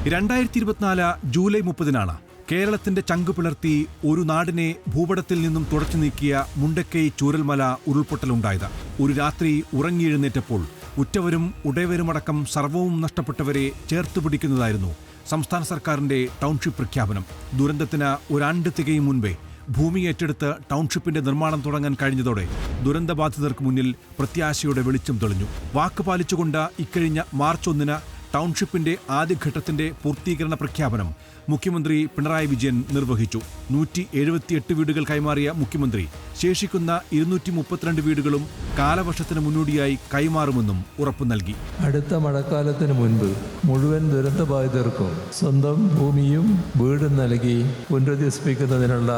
2024 July 30 കേരളത്തിന്റെ ചങ്കു പിളർത്തി ഒരു നാടിനെ ഭൂപടത്തിൽ നിന്നും തുടച്ചു നീക്കിയ മുണ്ടക്കൈ ചൂരൽമല ഉരുൾപൊട്ടലുണ്ടായത്. ഒരു രാത്രി ഉറങ്ങിയെഴുന്നേറ്റപ്പോൾ ഉറ്റവരും ഉടയവരുമടക്കം സർവവും നഷ്ടപ്പെട്ടവരെ ചേർത്തുപിടിക്കുന്നതായിരുന്നു സംസ്ഥാന സർക്കാരിന്റെ ടൗൺഷിപ്പ് പ്രഖ്യാപനം. ദുരന്തത്തിന് ഒരാണ്ട് തികയും മുൻപേ ഭൂമി ഏറ്റെടുത്ത് ടൗൺഷിപ്പിന്റെ നിർമ്മാണം തുടങ്ങാൻ കഴിഞ്ഞതോടെ ദുരന്തബാധിതർക്ക് മുന്നിൽ പ്രത്യാശയുടെ വെളിച്ചം തെളിഞ്ഞു. വാക്ക് പാലിച്ചുകൊണ്ട് ഇക്കഴിഞ്ഞ മാർച്ച് 1 ടൗൺഷിപ്പിന്റെ ആദ്യഘട്ടത്തിന്റെ പൂർത്തീകരണ പ്രഖ്യാപനം മുഖ്യമന്ത്രി പിണറായി വിജയൻ നിർവഹിച്ചു. 178 വീടുകൾ കൈമാറിയ മുഖ്യമന്ത്രി ശേഷിക്കുന്ന 232 വീടുകളും കാലവർഷത്തിന് മുന്നോടിയായി കൈമാറുമെന്നും ഉറപ്പു നൽകി. അടുത്ത മഴക്കാലത്തിന് മുൻപ് മുഴുവൻ ദുരന്തബാധിതർക്കും സ്വന്തം ഭൂമിയും വീടും നൽകി പുനരധിവസിപ്പിക്കുന്നതിനുള്ള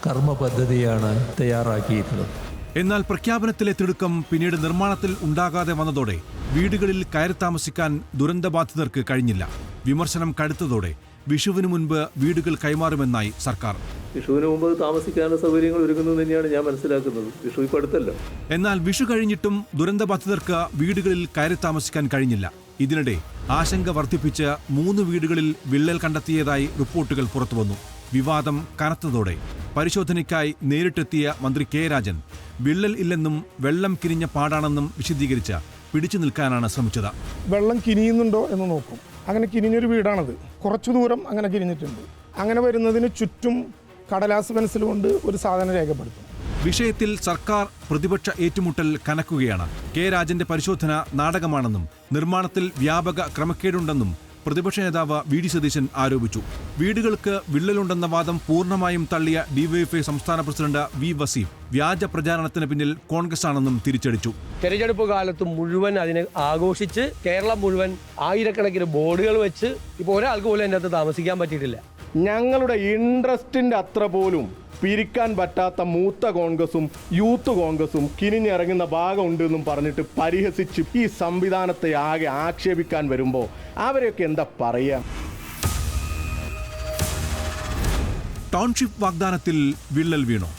കർമ്മ പദ്ധതിയാണ് തയ്യാറാക്കിയിട്ടുള്ളത്. എന്നാൽ പ്രഖ്യാപനത്തിലെ തിടുക്കം പിന്നീട് നിർമ്മാണത്തിൽ ഉണ്ടാകാതെ വന്നതോടെ വീടുകളിൽ കയറി താമസിക്കാൻ ദുരന്തബാധിതർക്ക് കഴിഞ്ഞില്ല. വിമർശനം കടുത്തതോടെ വിഷുവിന് മുൻപ് വീടുകൾ കൈമാറുമെന്നായി സർക്കാർ. വിഷുവിന് മുമ്പ് താമസിക്കാനുള്ള സൗകര്യങ്ങൾ ഒരുക്കുന്നത് തന്നെയാണ് ഞാൻ മനസ്സിലാക്കുന്നത്. വിഷു ഇപ്പോൾ അടുത്തല്ലോ. എന്നാൽ വിഷു കഴിഞ്ഞിട്ടും ദുരന്തബാധിതർക്ക് വീടുകളിൽ കയറി താമസിക്കാൻ കഴിഞ്ഞില്ല. ഇതിനിടെ ആശങ്ക വർദ്ധിപ്പിച്ച് 3 വീടുകളിൽ വിള്ളൽ കണ്ടെത്തിയതായി റിപ്പോർട്ടുകൾ പുറത്തുവന്നു. വിവാദം കനത്തതോടെ പരിശോധനയ്ക്കായി നേരിട്ടെത്തിയ മന്ത്രി കെ രാജൻ വിള്ളൽ ഇല്ലെന്നും വെള്ളം കിനിഞ്ഞ പാടാണെന്നും വിശദീകരിച്ച് പിടിച്ചു നിൽക്കാനാണ് ശ്രമിച്ചത്. വെള്ളം കിനിയുന്നുണ്ടോ എന്ന് നോക്കും. അങ്ങനെ കിനിഞ്ഞൊരു വീടാണത്. കുറച്ചു ദൂരം അങ്ങനെ കിനിഞ്ഞിട്ടുണ്ട്. അങ്ങനെ വരുന്നതിന് ചുറ്റും കടലാസ് പെൻസിൽ കൊണ്ട് ഒരു സാധനം രേഖപ്പെടുത്തും. വിഷയത്തിൽ സർക്കാർ പ്രതിപക്ഷ ഏറ്റുമുട്ടൽ കനക്കുകയാണ്. കെ രാജന്റെ പരിശോധന നാടകമാണെന്നും നിർമ്മാണത്തിൽ വ്യാപക ക്രമക്കേടുണ്ടെന്നും പ്രതിപക്ഷ നേതാവ് വി.ഡി. സതീശൻ ആരോപിച്ചു. വീടുകൾക്ക് വിള്ളലുണ്ടെന്ന വാദം പൂർണ്ണമായും തള്ളിയ ഡിവൈഎഫ്ഐ സംസ്ഥാന പ്രസിഡന്റ് വി. വസീം വ്യാജ പ്രചാരണത്തിന് പിന്നിൽ കോൺഗ്രസ് ആണെന്നും തിരിച്ചടിച്ചു. തെരഞ്ഞെടുപ്പ് കാലത്ത് മുഴുവൻ അതിനെ ആഘോഷിച്ച് കേരളം മുഴുവൻ ആയിരക്കണക്കിന് ബോർഡുകൾ വെച്ച് ഇപ്പോൾ ഒരാൾക്ക് പോലും അതിൻ്റെ അകത്ത് താമസിക്കാൻ പറ്റിയിട്ടില്ല. ഞങ്ങളുടെ ഇൻട്രസ്റ്റിൻ്റെ അത്ര പോലും പിരിക്കാൻ പറ്റാത്ത മൂത്ത കോൺഗ്രസും യൂത്ത് കോൺഗ്രസും കിനിഞ്ഞിറങ്ങുന്ന ഭാഗമുണ്ടെന്നും പറഞ്ഞിട്ട് പരിഹസിച്ച് ഈ സംവിധാനത്തെ ആകെ ആക്ഷേപിക്കാൻ വരുമ്പോൾ അവരെയൊക്കെ എന്താ പറയുക? ടൗൺഷിപ്പ് വാഗ്ദാനത്തിൽ വിള്ളൽ വീണു.